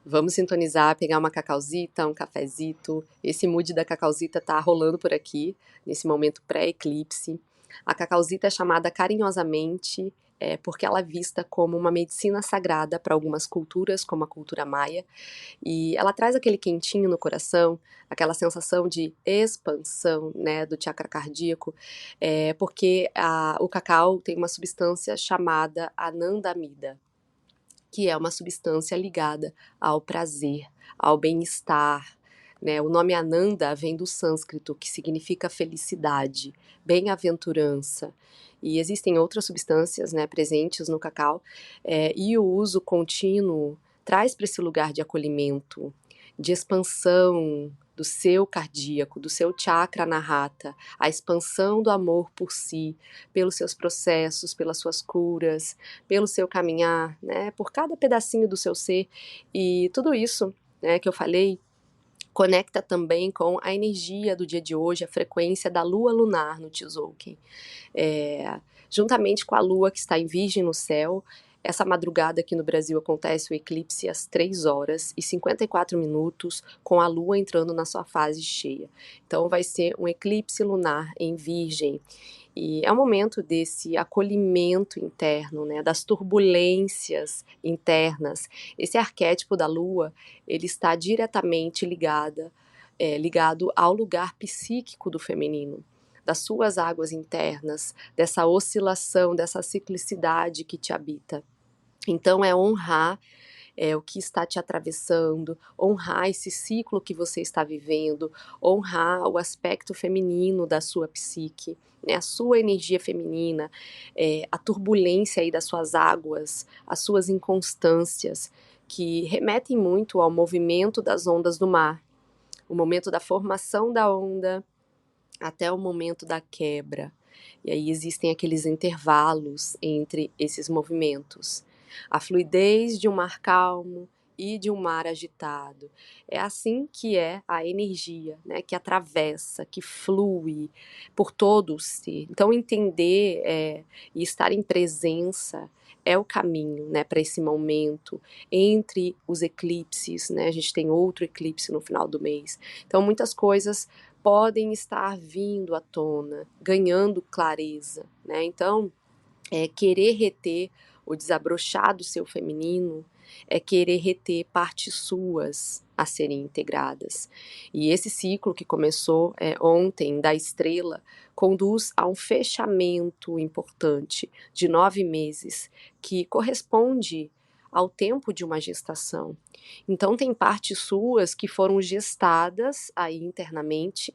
Vamos sintonizar, pegar uma cacauzita, um cafezito. Esse mood da cacauzita tá rolando por aqui, nesse momento pré-eclipse. A cacauzita é chamada carinhosamente porque ela é vista como uma medicina sagrada para algumas culturas, como a cultura maia, e ela traz aquele quentinho no coração, aquela sensação de expansão, né, do chakra cardíaco, porque o cacau tem uma substância chamada anandamida, que é uma substância ligada ao prazer, ao bem-estar, né? O nome Ananda vem do sânscrito, que significa felicidade, bem-aventurança. E existem outras substâncias, né, presentes no cacau, e o uso contínuo traz para esse lugar de acolhimento, de expansão do seu cardíaco, do seu chakra anahata, a expansão do amor por si, pelos seus processos, pelas suas curas, pelo seu caminhar, né, por cada pedacinho do seu ser. E tudo isso, né, que eu falei conecta também com a energia do dia de hoje, a frequência da lua lunar no Tzolk'in. Juntamente com a lua que está em Virgem no céu, essa madrugada aqui no Brasil acontece o eclipse às 3h54, com a lua entrando na sua fase cheia. Então vai ser um eclipse lunar em Virgem. E é um momento desse acolhimento interno, né, das turbulências internas. Esse arquétipo da lua, ele está diretamente ligado ao lugar psíquico do feminino, das suas águas internas, dessa oscilação, dessa ciclicidade que te habita. Então é honrar o que está te atravessando, honrar esse ciclo que você está vivendo, honrar o aspecto feminino da sua psique, né, a sua energia feminina, a turbulência aí das suas águas, as suas inconstâncias, que remetem muito ao movimento das ondas do mar, o momento da formação da onda até o momento da quebra. E aí existem aqueles intervalos entre esses movimentos. A fluidez de um mar calmo e de um mar agitado. É assim que é a energia, né, que atravessa, que flui por todo o ser. Então entender e estar em presença é o caminho, né, para esse momento entre os eclipses, né? A gente tem outro eclipse no final do mês. Então muitas coisas podem estar vindo à tona, ganhando clareza, né? Então, querer reter o desabrochar do seu feminino é querer reter partes suas a serem integradas. E esse ciclo que começou ontem, da estrela, conduz a um fechamento importante de 9 meses, que corresponde ao tempo de uma gestação. Então tem partes suas que foram gestadas aí internamente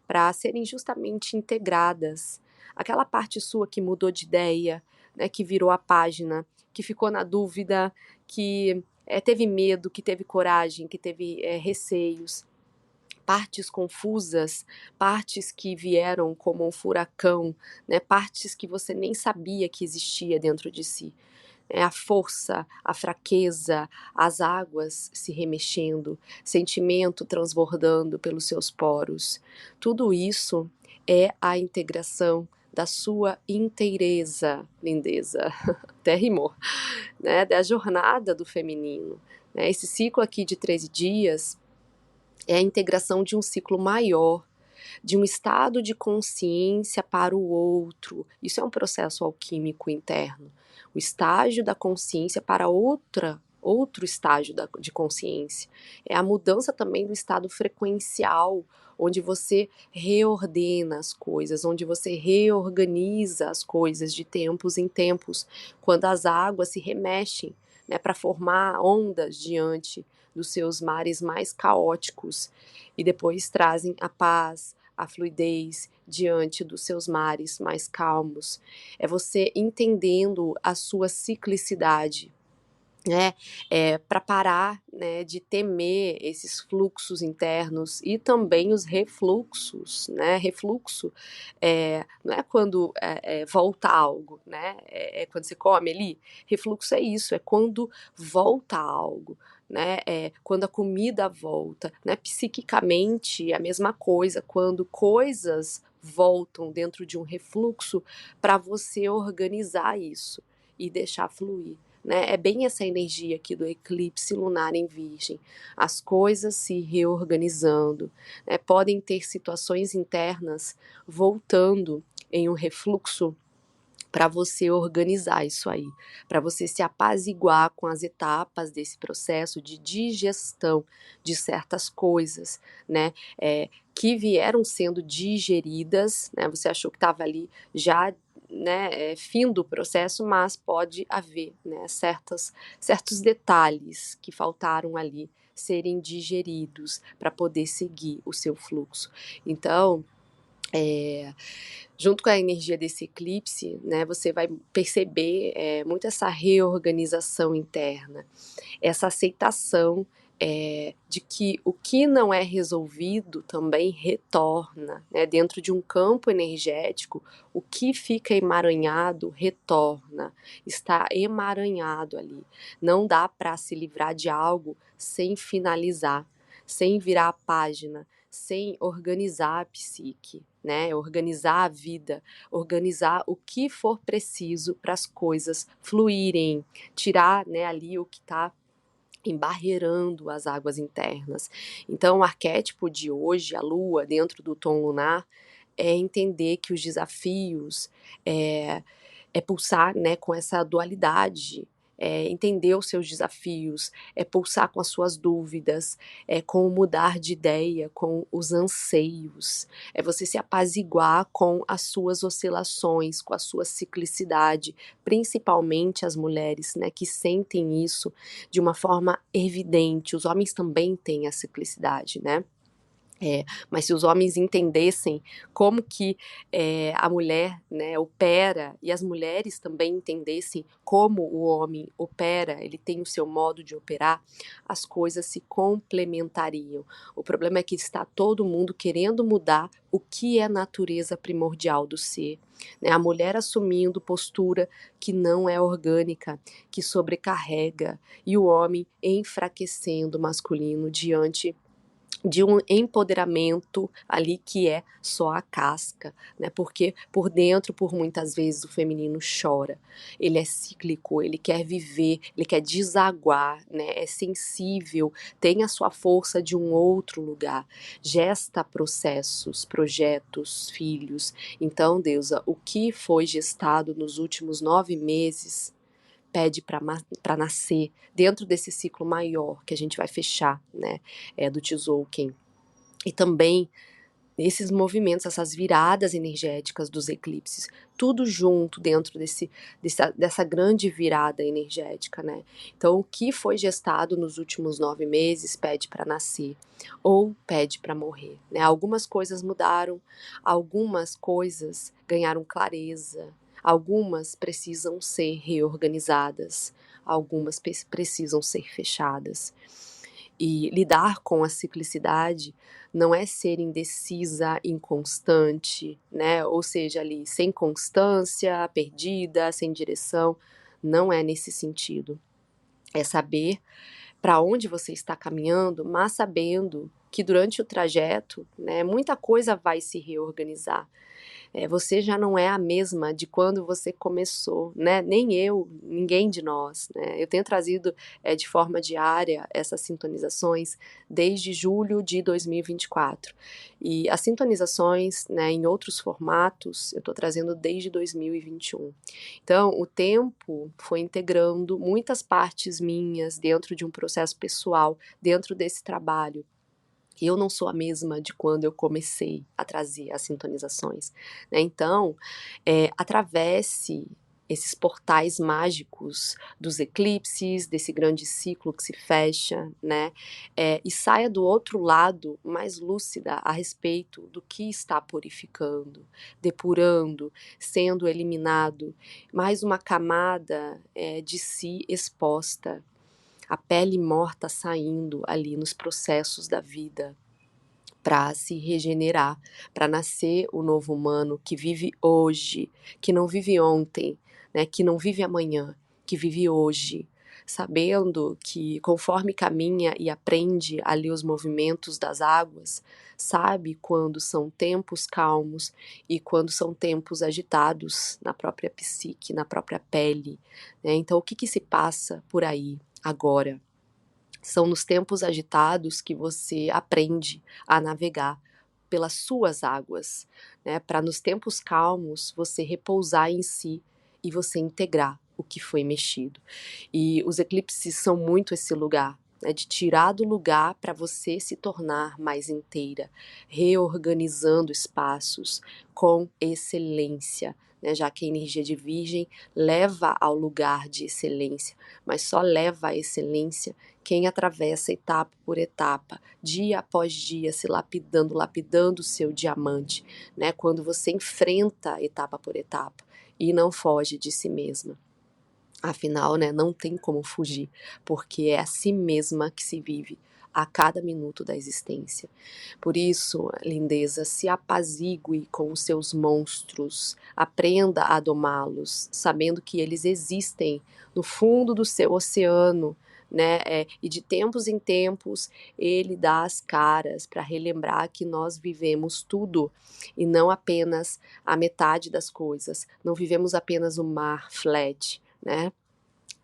para serem justamente integradas. Aquela parte sua que mudou de ideia, né, que virou a página, que ficou na dúvida, que teve medo, que teve coragem, que teve receios, partes confusas, partes que vieram como um furacão, né, partes que você nem sabia que existia dentro de si. A força, a fraqueza, as águas se remexendo, sentimento transbordando pelos seus poros. Tudo isso é a integração da sua inteireza, lindeza, até rimou, né, da jornada do feminino. Né? Esse ciclo aqui de 13 dias é a integração de um ciclo maior, de um estado de consciência para o outro. Isso é um processo alquímico interno. O estágio da consciência para outro estágio de consciência. É a mudança também do estado frequencial, onde você reordena as coisas, onde você reorganiza as coisas de tempos em tempos, quando as águas se remexem, né, para formar ondas diante dos seus mares mais caóticos e depois trazem a paz, a fluidez diante dos seus mares mais calmos. É você entendendo a sua ciclicidade, né, para parar, né, de temer esses fluxos internos e também os refluxos, né, refluxo não é quando volta algo, né, é quando você come ali, refluxo é isso, é quando volta algo, né, quando a comida volta, né, psiquicamente é a mesma coisa, quando coisas voltam dentro de um refluxo para você organizar isso e deixar fluir. né? É bem essa energia aqui do eclipse lunar em Virgem, as coisas se reorganizando, né? Podem ter situações internas voltando em um refluxo para você organizar isso aí, para você se apaziguar com as etapas desse processo de digestão de certas coisas, né, que vieram sendo digeridas, né, você achou que estava ali já, né, fim do processo, mas pode haver, né, certos detalhes que faltaram ali serem digeridos para poder seguir o seu fluxo. Então, junto com a energia desse eclipse, né, você vai perceber muito essa reorganização interna, essa aceitação de que o que não é resolvido também retorna, né, dentro de um campo energético, o que fica emaranhado retorna, está emaranhado ali. Não dá para se livrar de algo sem finalizar, sem virar a página, sem organizar a psique, né? Organizar a vida, organizar o que for preciso para as coisas fluírem, tirar, né, ali o que está embarreirando as águas internas. Então, o arquétipo de hoje, a Lua, dentro do tom lunar, é entender que os desafios é pulsar, né, com essa dualidade, entender os seus desafios, pulsar com as suas dúvidas, com o mudar de ideia, com os anseios, é você se apaziguar com as suas oscilações, com a sua ciclicidade, principalmente as mulheres, né, que sentem isso de uma forma evidente. Os homens também têm a ciclicidade, né? Mas se os homens entendessem como que a mulher, né, opera, e as mulheres também entendessem como o homem opera, ele tem o seu modo de operar, as coisas se complementariam. O problema é que está todo mundo querendo mudar o que é a natureza primordial do ser, né? A mulher assumindo postura que não é orgânica, que sobrecarrega, e o homem enfraquecendo o masculino diante de um empoderamento ali que é só a casca, né? Porque por dentro, por muitas vezes, o feminino chora. Ele é cíclico, ele quer viver, ele quer desaguar, né? É sensível, tem a sua força de um outro lugar, gesta processos, projetos, filhos. Então, Deusa, o que foi gestado nos últimos 9 meses pede para nascer dentro desse ciclo maior que a gente vai fechar, né, do Tzolk'in. E também esses movimentos, essas viradas energéticas dos eclipses, tudo junto dentro dessa grande virada energética, né? Então, o que foi gestado nos últimos 9 meses pede para nascer ou pede para morrer, né? Algumas coisas mudaram, algumas coisas ganharam clareza, algumas precisam ser reorganizadas, algumas precisam ser fechadas. E lidar com a ciclicidade não é ser indecisa, inconstante, né? Ou seja, ali sem constância, perdida, sem direção. Não é nesse sentido. É saber para onde você está caminhando, mas sabendo que durante o trajeto, né, muita coisa vai se reorganizar. Você já não é a mesma de quando você começou, né? Nem eu, ninguém de nós, né? Eu tenho trazido de forma diária essas sintonizações desde julho de 2024. E as sintonizações, né, em outros formatos, eu estou trazendo desde 2021. Então, o tempo foi integrando muitas partes minhas dentro de um processo pessoal, dentro desse trabalho. Eu não sou a mesma de quando eu comecei a trazer as sintonizações, né? Então, atravesse esses portais mágicos dos eclipses, desse grande ciclo que se fecha, né? E saia do outro lado mais lúcida a respeito do que está purificando, depurando, sendo eliminado, mais uma camada de si exposta, a pele morta saindo ali nos processos da vida para se regenerar, para nascer o novo humano que vive hoje, que não vive ontem, né, que não vive amanhã, que vive hoje, sabendo que conforme caminha e aprende ali os movimentos das águas, sabe quando são tempos calmos e quando são tempos agitados na própria psique, na própria pele, né? Então, o que que se passa por aí agora? São nos tempos agitados que você aprende a navegar pelas suas águas, né? Para nos tempos calmos você repousar em si e você integrar o que foi mexido. E os eclipses são muito esse lugar, né, de tirar do lugar para você se tornar mais inteira, reorganizando espaços com excelência, né, já que a energia de Virgem leva ao lugar de excelência, mas só leva à excelência quem atravessa etapa por etapa, dia após dia, se lapidando, lapidando o seu diamante, né, quando você enfrenta etapa por etapa e não foge de si mesma. Afinal, né, não tem como fugir, porque é a si mesma que se vive a cada minuto da existência. Por isso, lindeza, se apazigue com os seus monstros, aprenda a domá-los, sabendo que eles existem no fundo do seu oceano, né? E de tempos em tempos ele dá as caras para relembrar que nós vivemos tudo e não apenas a metade das coisas, não vivemos apenas o mar flat, né?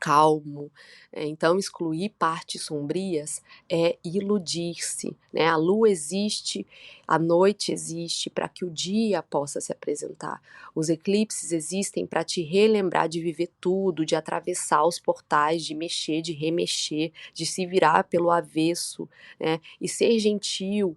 Calmo. Então, excluir partes sombrias é iludir-se, né? A lua existe, a noite existe para que o dia possa se apresentar. Os eclipses existem para te relembrar de viver tudo, de atravessar os portais, de mexer, de remexer, de se virar pelo avesso, né? E ser gentil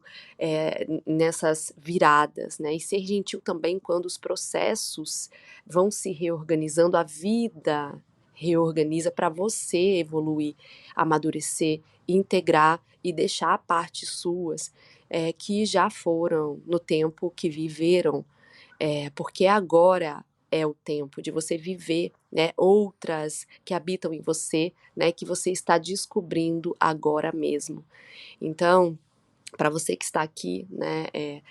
nessas viradas, né? E ser gentil também quando os processos vão se reorganizando, a vida reorganiza para você evoluir, amadurecer, integrar e deixar partes suas que já foram no tempo que viveram, porque agora é o tempo de você viver, né, outras que habitam em você, né, que você está descobrindo agora mesmo. Então, para você que está aqui, né,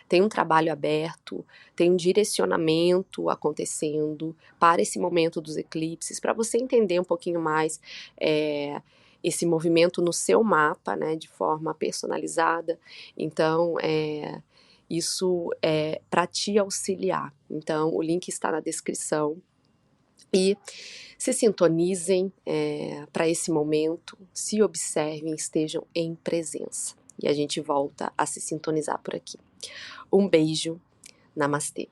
tem um trabalho aberto, tem um direcionamento acontecendo para esse momento dos eclipses, para você entender um pouquinho mais esse movimento no seu mapa, né, de forma personalizada. Então, isso é para te auxiliar. Então, o link está na descrição. E se sintonizem para esse momento, se observem, estejam em presença. E a gente volta a se sintonizar por aqui. Um beijo, namastê.